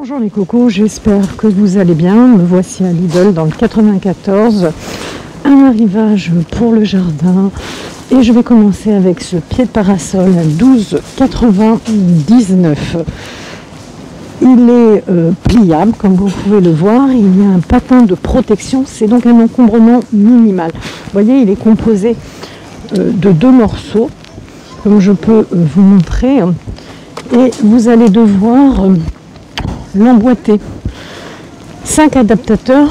Bonjour les cocos, j'espère que vous allez bien. Me voici à Lidl dans le 94, un arrivage pour le jardin et je vais commencer avec ce pied de parasol à 12,99 €. Il est pliable comme vous pouvez le voir, il y a un patin de protection, c'est donc un encombrement minimal. Vous voyez, il est composé de deux morceaux comme je peux vous montrer et vous allez devoir l'emboîter. 5 adaptateurs,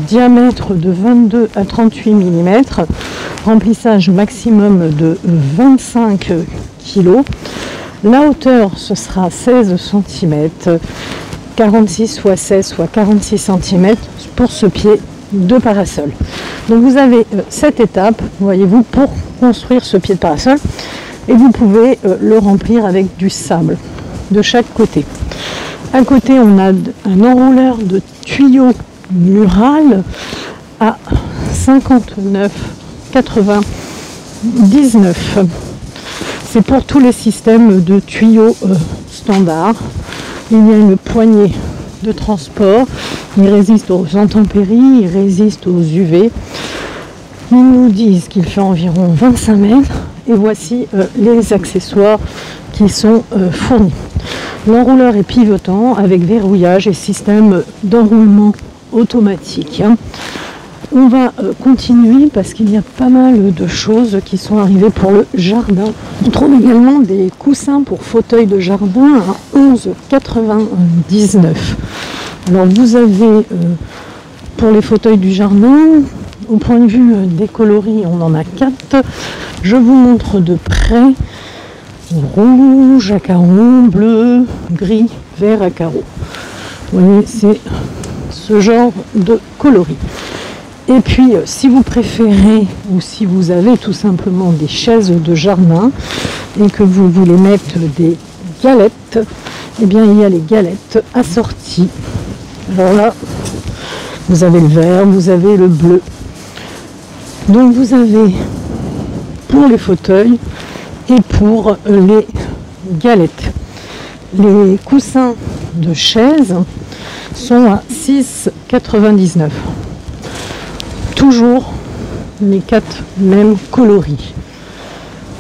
diamètre de 22 à 38 mm, remplissage maximum de 25 kg. La hauteur, ce sera 16 cm, 46 soit 16 soit 46 cm pour ce pied de parasol. Donc vous avez 7 étapes, voyez-vous, pour construire ce pied de parasol et vous pouvez le remplir avec du sable de chaque côté. À côté, on a un enrouleur de tuyaux mural à 59,99 €. C'est pour tous les systèmes de tuyaux standards. Il y a une poignée de transport. Il résiste aux intempéries, il résiste aux UV. Ils nous disent qu'il fait environ 25 mètres. Et voici les accessoires qui sont fournis. L'enrouleur est pivotant avec verrouillage et système d'enroulement automatique. On va continuer parce qu'il y a pas mal de choses qui sont arrivées pour le jardin. On trouve également des coussins pour fauteuil de jardin à 11,99 €. Alors vous avez pour les fauteuils du jardin, au point de vue des coloris, on en a 4. Je vous montre de près. Rouge à carreaux, bleu, gris, vert à carreaux. Vous voyez, c'est ce genre de coloris. Et puis, si vous préférez, ou si vous avez tout simplement des chaises de jardin et que vous voulez mettre des galettes, eh bien, il y a les galettes assorties. Alors là, vous avez le vert, vous avez le bleu. Donc, vous avez pour les fauteuils et pour les galettes. Les coussins de chaise sont à 6,99 €. Toujours les 4 mêmes coloris.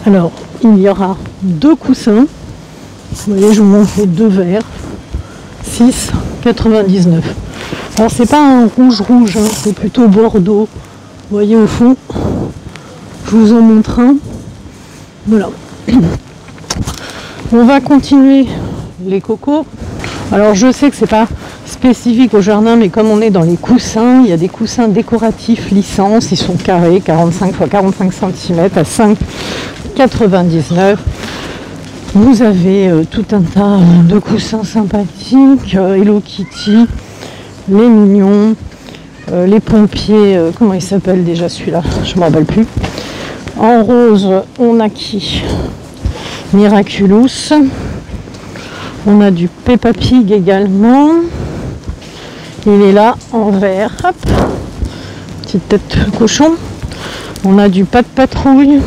Alors, il y aura 2 coussins. Vous voyez, je vous montre les 2 verts. 6,99 €. Alors, c'est pas un rouge, hein, c'est plutôt bordeaux. Vous voyez au fond, je vous en montre un. Voilà. On va continuer les cocos. Alors je sais que c'est pas spécifique au jardin, mais comme on est dans les coussins, il y a des coussins décoratifs licence, ils sont carrés, 45 x 45 cm à 5,99 €. Vous avez tout un tas de coussins sympathiques, Hello Kitty, les mignons, les pompiers, comment il s'appelle déjà celui-là, je ne me rappelle plus. En rose, on a qui? Miraculous. On a du Peppa Pig également. Il est là en vert. Hop. Petite tête de cochon. On a du Pat Patrouille.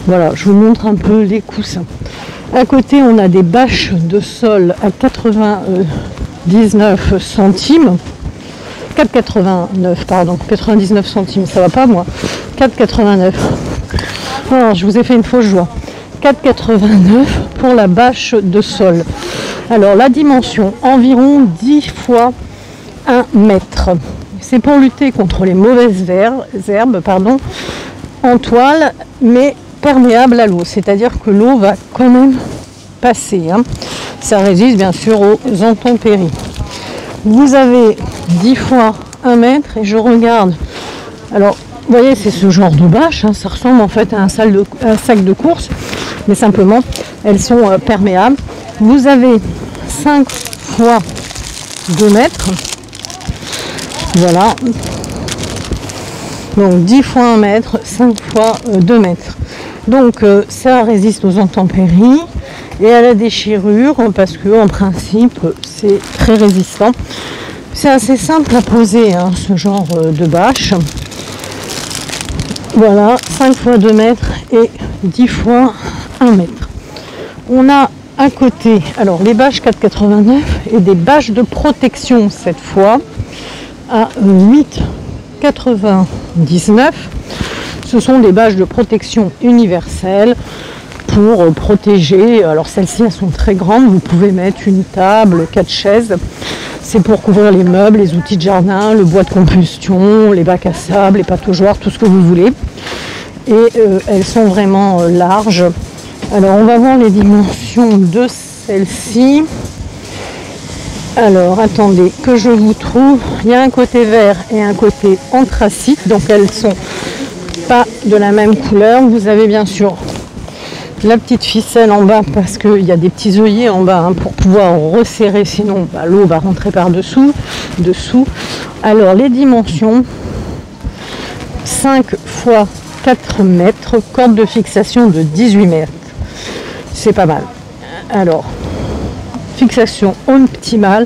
Voilà, je vous montre un peu les coussins. À côté, on a des bâches de sol à 99 centimes. 4,89 pardon, 99 centimes, ça va pas moi. 4,89. Alors, je vous ai fait une fausse joie. 4,89 pour la bâche de sol. Alors, la dimension, environ 10 fois 1 mètre. C'est pour lutter contre les mauvaises herbes, en toile, mais perméable à l'eau. C'est-à-dire que l'eau va quand même passer. Ça résiste bien sûr aux intempéries. Vous avez 10 fois 1 mètre et je regarde. Alors, vous voyez, c'est ce genre de bâche. Ça ressemble en fait à un sac de course, mais simplement, elles sont perméables. Vous avez 5 fois 2 mètres. Voilà. Donc 10 fois 1 mètre, 5 fois 2 mètres. Donc ça résiste aux intempéries et à la déchirure parce que en principe c'est très résistant. C'est assez simple à poser ce genre de bâche. Voilà, 5 fois 2 mètres et 10 fois 1 mètre. On a À côté, alors les bâches 4,89 et des bâches de protection cette fois à 8,99. Ce sont des bâches de protection universelles pour protéger. Alors celles-ci, elles sont très grandes. Vous pouvez mettre une table, 4 chaises. C'est pour couvrir les meubles, les outils de jardin, le bois de combustion, les bacs à sable, les pataugeoires, tout ce que vous voulez. Et elles sont vraiment larges. Alors on va voir les dimensions de celle-ci. Alors attendez que je vous trouve. Il y a un côté vert et un côté anthracite, donc elles sont pas de la même couleur. Vous avez bien sûr la petite ficelle en bas parce qu'il y a des petits œillets en bas pour pouvoir resserrer, sinon l'eau va rentrer par dessous. Alors les dimensions 5 x 4 mètres, corde de fixation de 18 mètres. C'est pas mal. Alors, fixation optimale.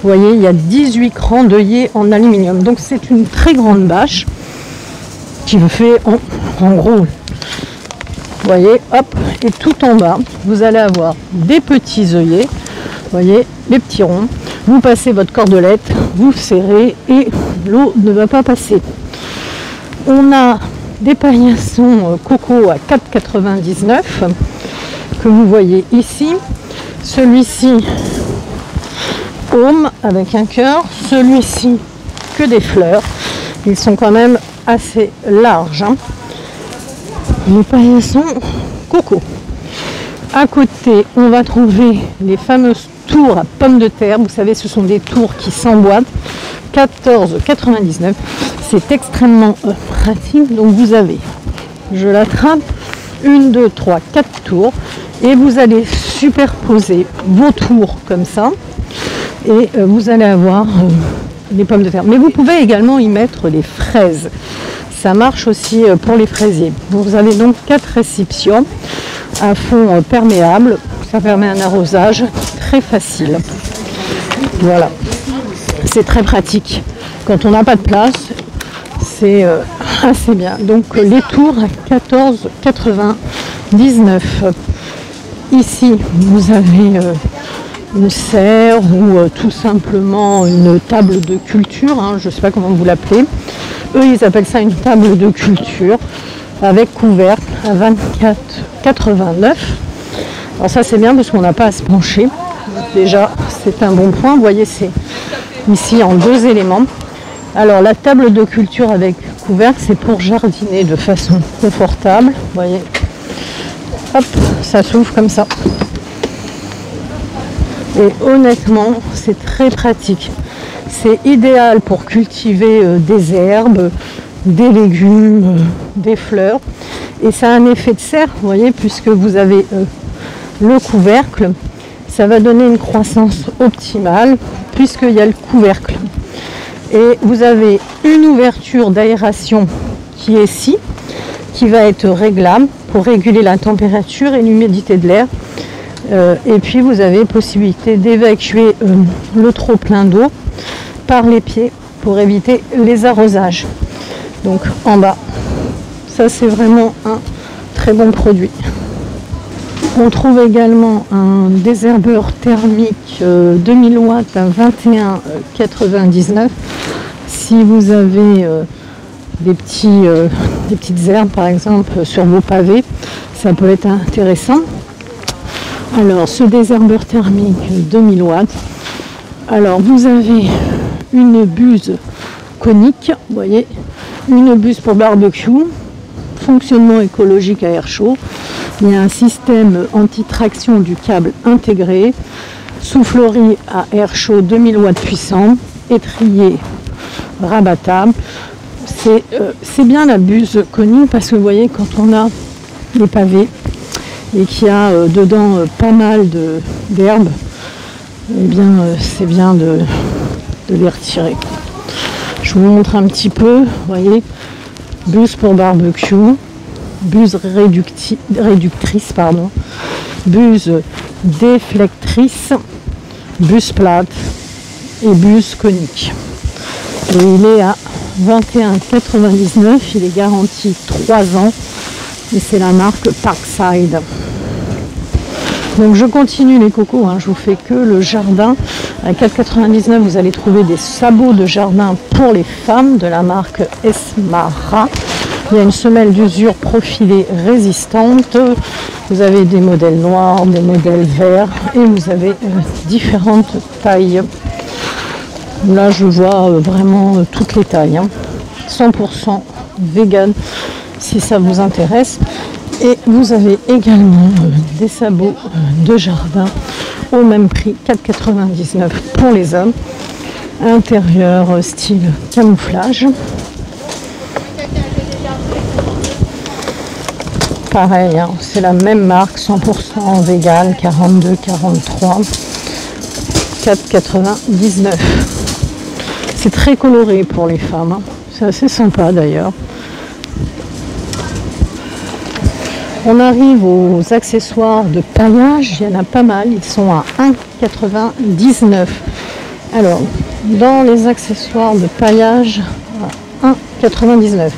Vous voyez, il y a 18 crans d'œillets en aluminium. Donc, c'est une très grande bâche qui me fait en gros. Vous voyez, hop, et tout en bas, vous allez avoir des petits œillets. Vous voyez, les petits ronds. Vous passez votre cordelette, vous serrez et l'eau ne va pas passer. On a des paillassons coco à 4,99 que vous voyez ici. Celui-ci homme avec un cœur, celui-ci que des fleurs. Ils sont quand même assez larges, hein. Les paillassons coco. À côté, on va trouver les fameuses tours à pommes de terre. Vous savez, ce sont des tours qui s'emboîtent. 14,99. C'est extrêmement pratique. Donc vous avez, je l'attrape, 1, 2, 3, 4 tours. Et vous allez superposer vos tours comme ça. Et vous allez avoir les pommes de terre. Mais vous pouvez également y mettre des fraises. Ça marche aussi pour les fraisiers. Vous avez donc 4 récipients à fond perméable. Ça permet un arrosage très facile. Voilà. C'est très pratique. Quand on n'a pas de place, c'est assez bien. Donc les tours à 14,99. Ici, vous avez une serre ou tout simplement une table de culture. Hein, je ne sais pas comment vous l'appelez. Eux, ils appellent ça une table de culture avec couvercle à 24,89. Alors ça, c'est bien parce qu'on n'a pas à se pencher. Déjà, c'est un bon point. Vous voyez, c'est ici en 2 éléments. Alors, la table de culture avec couvercle, c'est pour jardiner de façon confortable. Vous voyez, hop, ça s'ouvre comme ça. Et honnêtement, c'est très pratique. C'est idéal pour cultiver des herbes, des légumes, des fleurs. Et ça a un effet de serre, vous voyez, puisque vous avez le couvercle. Ça va donner une croissance optimale, puisqu'il y a le couvercle. Et vous avez une ouverture d'aération qui est ici, qui va être réglable pour réguler la température et l'humidité de l'air. Et puis vous avez possibilité d'évacuer le trop plein d'eau par les pieds pour éviter les arrosages. Donc en bas, ça c'est vraiment un très bon produit. On trouve également un désherbeur thermique 2000 watts à 21,99. Si vous avez des petites herbes par exemple sur vos pavés, ça peut être intéressant. Alors ce désherbeur thermique 2000 watts, alors vous avez une buse conique, vous voyez, une buse pour barbecue, fonctionnement écologique à air chaud. Il y a un système anti-traction du câble intégré, soufflerie à air chaud 2000 watts puissant, étrier rabattable. C'est bien la buse conique parce que vous voyez, quand on a les pavés et qu'il y a dedans pas mal d'herbes, eh bien c'est bien de les retirer. Je vous montre un petit peu, vous voyez, buse pour barbecue, buse réductrice, buse déflectrice, buse plate et buse conique. Et il est à 21,99, il est garanti 3 ans et c'est la marque Parkside. Donc je continue les cocos, hein, je vous fais que le jardin. À 4,99 vous allez trouver des sabots de jardin pour les femmes de la marque Esmara. Il y a une semelle d'usure profilée résistante. Vous avez des modèles noirs, des modèles verts et vous avez différentes tailles. Là je vois vraiment toutes les tailles, hein. 100% vegan si ça vous intéresse. Et vous avez également des sabots de jardin au même prix, 4,99 pour les hommes. Intérieur style camouflage. Pareil, hein, c'est la même marque, 100% vegan, 42, 43, 4,99. C'est très coloré pour les femmes, hein. C'est assez sympa d'ailleurs. On arrive aux accessoires de paillage, il y en a pas mal, ils sont à 1,99. Alors, dans les accessoires de paillage, à 1,99,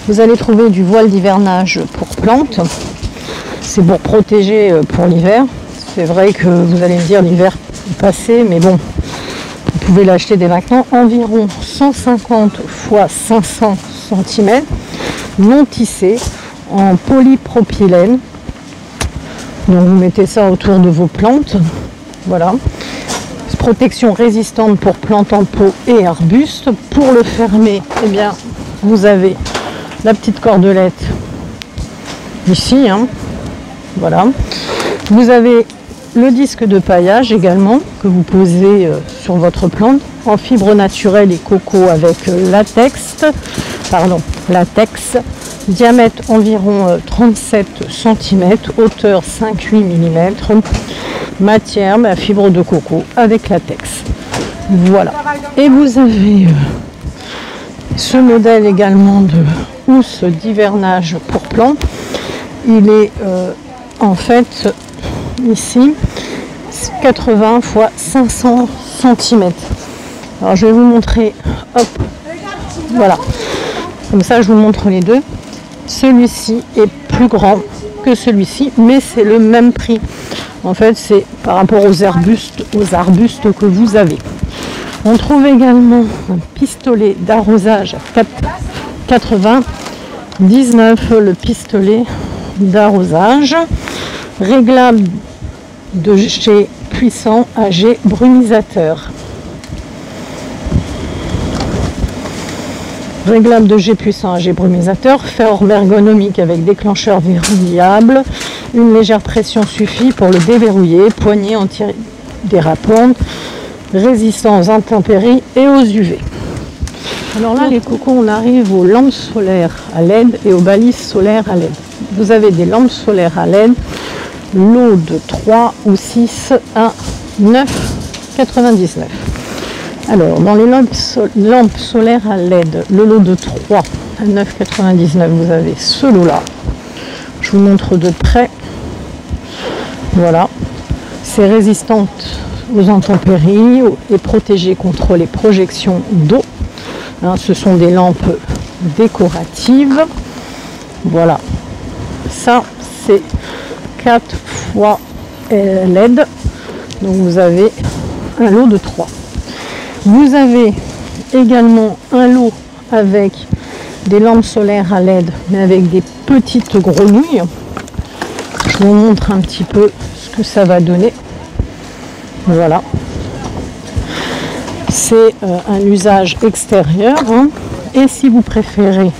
vous allez trouver du voile d'hivernage pour plantes. C'est pour protéger pour l'hiver. C'est vrai que vous allez me dire l'hiver est passé, mais bon, vous pouvez l'acheter dès maintenant. Environ 150 x 500 cm, non tissé, en polypropylène. Donc vous mettez ça autour de vos plantes. Voilà. Protection résistante pour plantes en pot et arbustes. Pour le fermer, eh bien, vous avez la petite cordelette ici, hein. Voilà. Vous avez le disque de paillage également que vous posez sur votre plante en fibre naturelle et coco avec latex, diamètre environ 37 cm, hauteur 5-8 mm, matière à fibre de coco avec latex. Voilà. Et vous avez ce modèle également de housse d'hivernage pour plantes. Il est en fait ici 80 x 500 cm. Alors je vais vous montrer, hop, voilà, comme ça je vous montre les deux. Celui-ci est plus grand que celui-ci, mais c'est le même prix. En fait, c'est par rapport aux arbustes que vous avez. On trouve également un pistolet d'arrosage à 4,99, le pistolet d'arrosage, réglable de G puissant à G brumisateur. Réglable de G puissant à G brumisateur, ferme ergonomique avec déclencheur verrouillable, une légère pression suffit pour le déverrouiller, poignée antidérapante, résistant aux intempéries et aux UV. Alors là les cocos, on arrive aux lampes solaires à LED et aux balises solaires à LED. Vous avez des lampes solaires à LED, lot de 3 ou 6 à 9,99. Alors, dans les lampes solaires à LED, le lot de 3 à 9,99, vous avez ce lot-là. Je vous montre de près. Voilà. C'est résistante aux intempéries et protégé contre les projections d'eau. Hein, ce sont des lampes décoratives. Voilà. Ça, c'est 4 fois LED. Donc, vous avez un lot de 3. Vous avez également un lot avec des lampes solaires à LED, mais avec des petites grenouilles. Je vous montre un petit peu ce que ça va donner. Voilà. C'est un usage extérieur, hein. Et si vous préférez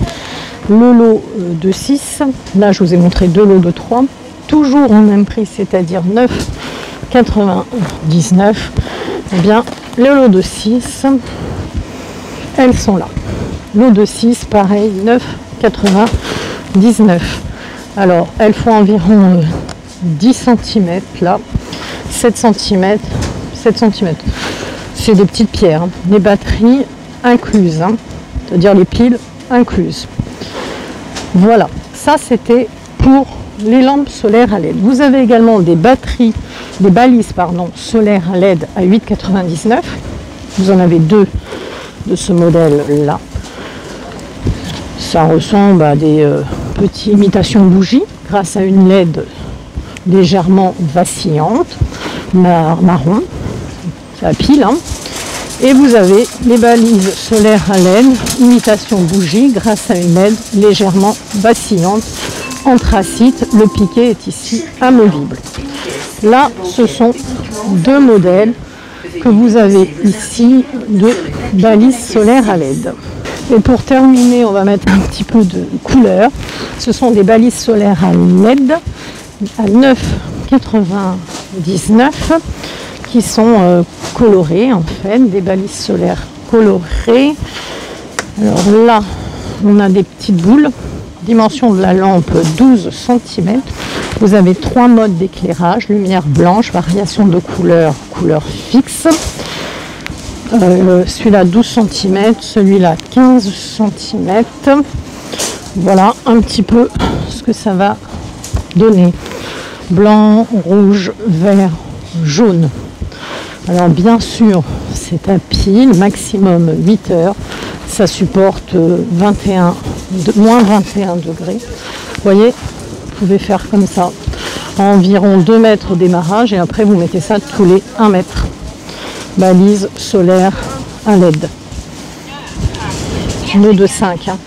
le lot de 6, là je vous ai montré deux lots de 3, toujours au même prix, c'est-à-dire 9,99, eh bien le lot de 6, elles sont là. Lot de 6, pareil, 9,99. Alors, elles font environ 10 cm là, 7 cm, 7 cm. C'est des petites pierres, hein. Les batteries incluses, hein. C'est-à-dire les piles incluses. Voilà, ça c'était pour les lampes solaires à LED. Vous avez également des batteries, des balises solaires à LED à 8,99. Vous en avez deux de ce modèle-là. Ça ressemble à des petites imitations de bougies grâce à une LED légèrement vacillante, marron, ça pile, hein. Et vous avez les balises solaires à LED, imitation bougie grâce à une LED légèrement vacillante, anthracite. Le piquet est ici amovible. Là, ce sont deux modèles que vous avez ici de balises solaires à LED. Et pour terminer, on va mettre un petit peu de couleur. Ce sont des balises solaires à LED à 9,99 qui sont colorées en fait, des balises solaires colorées. Alors là, on a des petites boules. Dimension de la lampe 12 cm. Vous avez 3 modes d'éclairage, lumière blanche, variation de couleur, couleur fixe. Celui-là 12 cm, celui-là 15 cm. Voilà un petit peu ce que ça va donner. Blanc, rouge, vert, jaune. Alors bien sûr, c'est à pile, maximum 8 heures. Ça supporte moins 21 degrés. Vous voyez, vous pouvez faire comme ça. Environ 2 mètres au démarrage et après vous mettez ça tous les 1 mètre. Balise solaire à LED. Nos de 5. Hein.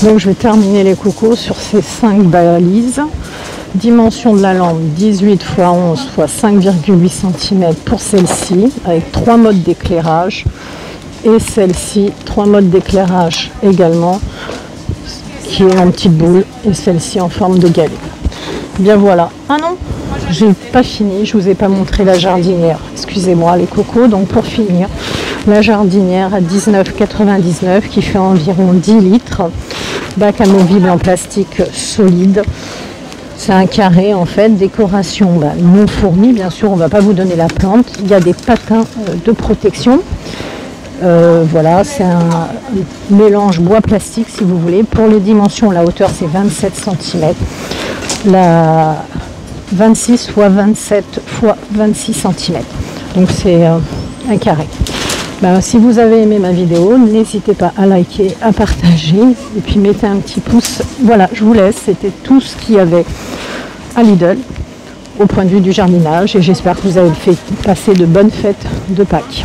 Donc je vais terminer les cocos sur ces 5 balises. Dimension de la lampe 18 x 11 x 5,8 cm pour celle-ci, avec 3 modes d'éclairage. Et celle-ci, 3 modes d'éclairage également, qui est en petite boule, et celle-ci en forme de galet. Bien voilà. Ah non, j'ai pas fini, je vous ai pas montré la jardinière. Excusez-moi les cocos. Donc pour finir, la jardinière à 19,99 qui fait environ 10 litres. Bac amovible en plastique solide. C'est un carré en fait, décoration non fournie, bien sûr on ne va pas vous donner la plante. Il y a des patins de protection. Voilà, c'est un mélange bois plastique si vous voulez. Pour les dimensions, la hauteur c'est 27 cm. La 26 x 27 x 26 cm. Donc c'est un carré. Si vous avez aimé ma vidéo, n'hésitez pas à liker, à partager et puis mettez un petit pouce. Voilà, je vous laisse. C'était tout ce qu'il y avait à Lidl au point de vue du jardinage et j'espère que vous avez fait passer de bonnes fêtes de Pâques.